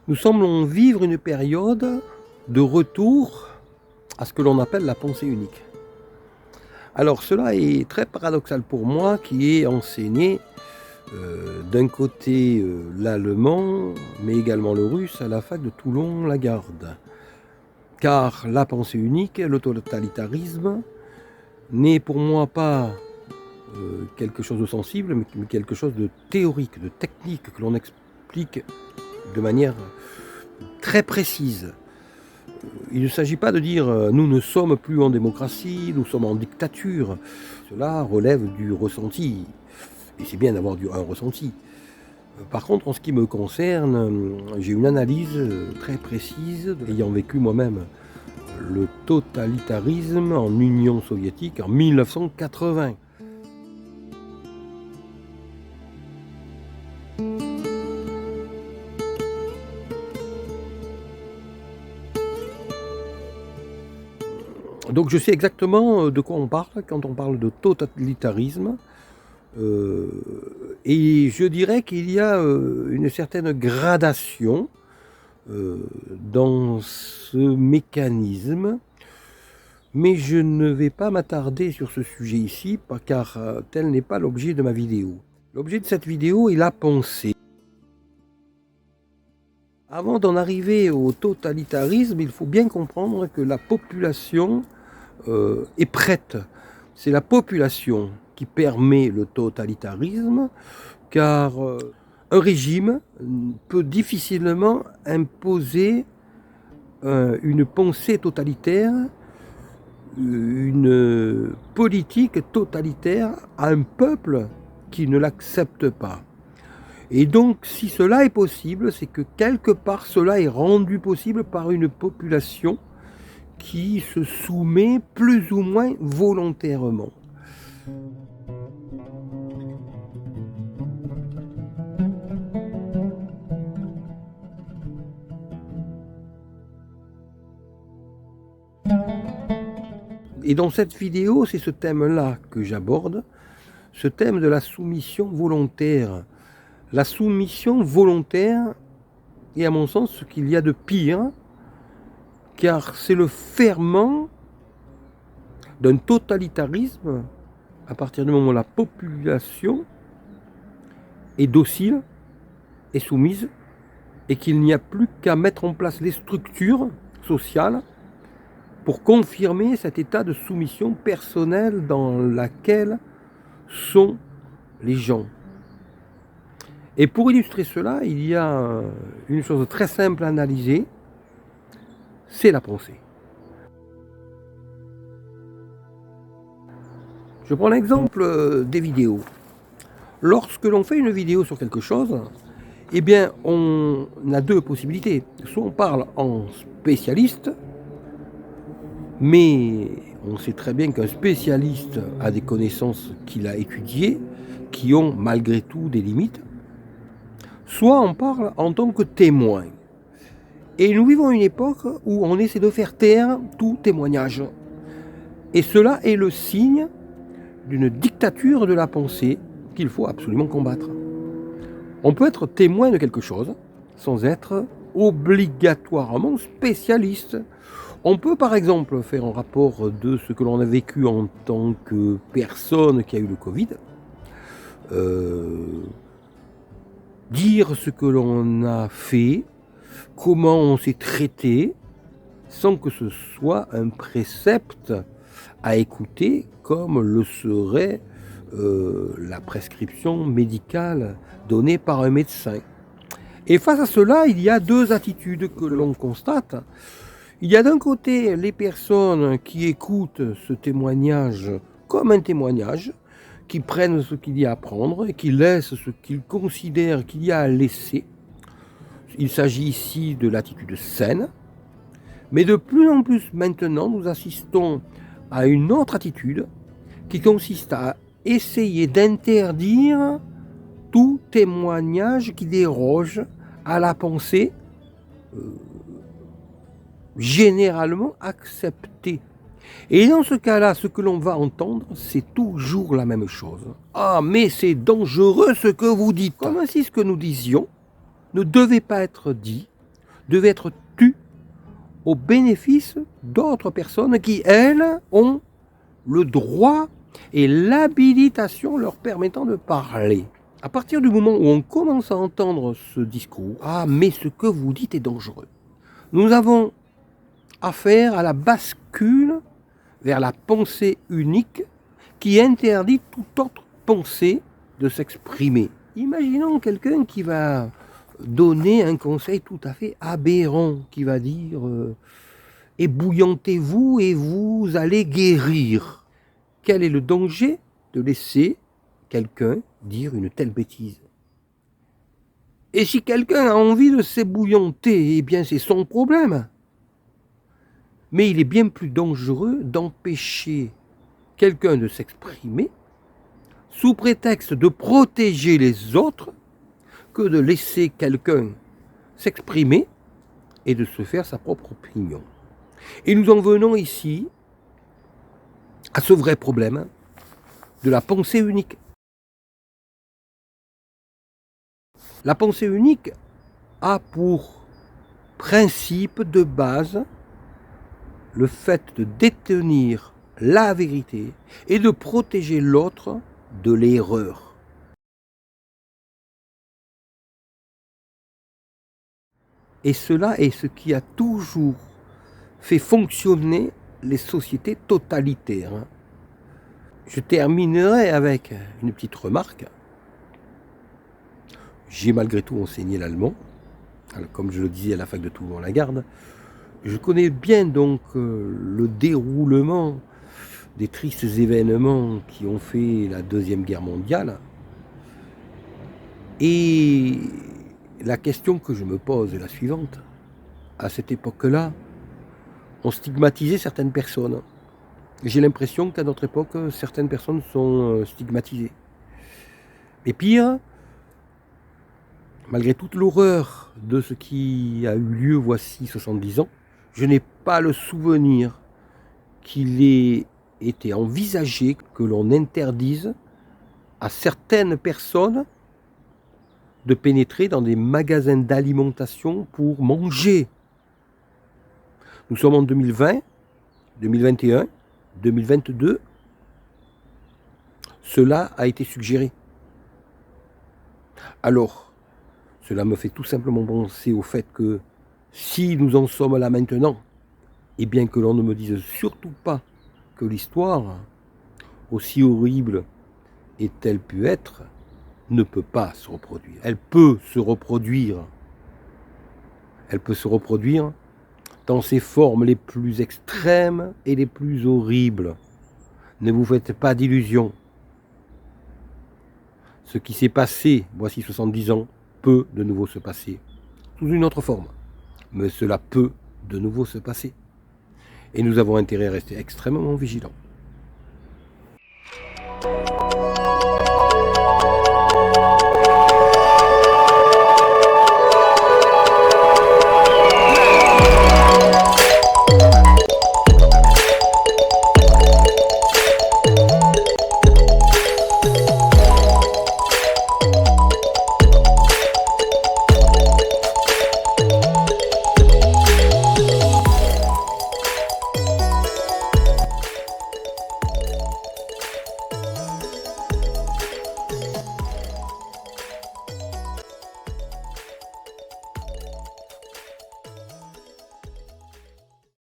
Nous semblons vivre une période de retour à ce que l'on appelle la pensée unique. Alors cela est très paradoxal pour moi qui ai enseigné d'un côté l'allemand, mais également le russe à la fac de Toulon-la-Garde. Car la pensée unique, le totalitarisme, n'est pour moi pas quelque chose de sensible, mais quelque chose de théorique, de technique, que l'on explique de manière très précise. Il ne s'agit pas de dire nous ne sommes plus en démocratie, nous sommes en dictature. Cela relève du ressenti. Et c'est bien d'avoir un ressenti. Par contre, en ce qui me concerne, j'ai une analyse très précise, ayant vécu moi-même le totalitarisme en Union soviétique en 1980. Donc je sais exactement de quoi on parle quand on parle de totalitarisme. Et je dirais qu'il y a une certaine gradation dans ce mécanisme. Mais je ne vais pas m'attarder sur ce sujet ici, car tel n'est pas l'objet de ma vidéo. L'objet de cette vidéo est la pensée. Avant d'en arriver au totalitarisme, il faut bien comprendre que la population est prête. C'est la population qui permet le totalitarisme, car un régime peut difficilement imposer une pensée totalitaire, une politique totalitaire à un peuple qui ne l'accepte pas. Et donc, si cela est possible, c'est que quelque part, cela est rendu possible par une population qui se soumet plus ou moins volontairement. Et dans cette vidéo, c'est ce thème-là que j'aborde, ce thème de la soumission volontaire. La soumission volontaire est à mon sens ce qu'il y a de pire, car c'est le ferment d'un totalitarisme à partir du moment où la population est docile, est soumise, et qu'il n'y a plus qu'à mettre en place les structures sociales pour confirmer cet état de soumission personnelle dans laquelle sont les gens. Et pour illustrer cela, il y a une chose très simple à analyser, c'est la pensée. Je prends l'exemple des vidéos. Lorsque l'on fait une vidéo sur quelque chose, eh bien, on a deux possibilités. Soit on parle en spécialiste, mais on sait très bien qu'un spécialiste a des connaissances qu'il a étudiées, qui ont malgré tout des limites. Soit on parle en tant que témoin. Et nous vivons une époque où on essaie de faire taire tout témoignage. Et cela est le signe d'une dictature de la pensée qu'il faut absolument combattre. On peut être témoin de quelque chose sans être obligatoirement spécialiste. On peut par exemple faire un rapport de ce que l'on a vécu en tant que personne qui a eu le Covid, dire ce que l'on a fait, comment on s'est traité, sans que ce soit un précepte à écouter comme le serait la prescription médicale donnée par un médecin. Et face à cela, il y a deux attitudes que l'on constate. Il y a d'un côté les personnes qui écoutent ce témoignage comme un témoignage, qui prennent ce qu'il y a à prendre et qui laissent ce qu'ils considèrent qu'il y a à laisser. Il s'agit ici de l'attitude saine, mais de plus en plus maintenant, nous assistons à une autre attitude qui consiste à essayer d'interdire tout témoignage qui déroge à la pensée généralement acceptée. Et dans ce cas-là, ce que l'on va entendre, c'est toujours la même chose. Ah, mais c'est dangereux ce que vous dites. Comme si ce que nous disions ne devait pas être dit, devait être tue au bénéfice d'autres personnes qui, elles, ont le droit et l'habilitation leur permettant de parler. À partir du moment où on commence à entendre ce discours, ah mais ce que vous dites est dangereux. Nous avons affaire à la bascule vers la pensée unique qui interdit toute autre pensée de s'exprimer. Imaginons quelqu'un qui va donner un conseil tout à fait aberrant, qui va dire ébouillantez-vous et vous allez guérir. Quel est le danger de laisser quelqu'un dire une telle bêtise? Et si quelqu'un a envie de s'ébouillanter, eh bien c'est son problème. Mais il est bien plus dangereux d'empêcher quelqu'un de s'exprimer sous prétexte de protéger les autres que de laisser quelqu'un s'exprimer et de se faire sa propre opinion. Et nous en venons ici à ce vrai problème de la pensée unique. La pensée unique a pour principe de base le fait de détenir la vérité et de protéger l'autre de l'erreur. Et cela est ce qui a toujours fait fonctionner les sociétés totalitaires. Je terminerai avec une petite remarque. J'ai malgré tout enseigné l'allemand, comme je le disais à la fac de Toulon-la-Garde. Je connais bien donc le déroulement des tristes événements qui ont fait la Deuxième Guerre mondiale. Et la question que je me pose est la suivante. À cette époque-là, on stigmatisait certaines personnes. J'ai l'impression qu'à notre époque, certaines personnes sont stigmatisées. Et pire, malgré toute l'horreur de ce qui a eu lieu voici 70 ans, je n'ai pas le souvenir qu'il ait été envisagé que l'on interdise à certaines personnes de pénétrer dans des magasins d'alimentation pour manger. Nous sommes en 2020, 2021, 2022. Cela a été suggéré. Alors, cela me fait tout simplement penser au fait que si nous en sommes là maintenant, et bien que l'on ne me dise surtout pas que l'histoire, aussi horrible ait-elle pu être, ne peut pas se reproduire. Elle peut se reproduire. Elle peut se reproduire dans ses formes les plus extrêmes et les plus horribles. Ne vous faites pas d'illusions. Ce qui s'est passé, voici 70 ans, peut de nouveau se passer, sous une autre forme. Mais cela peut de nouveau se passer. Et nous avons intérêt à rester extrêmement vigilants.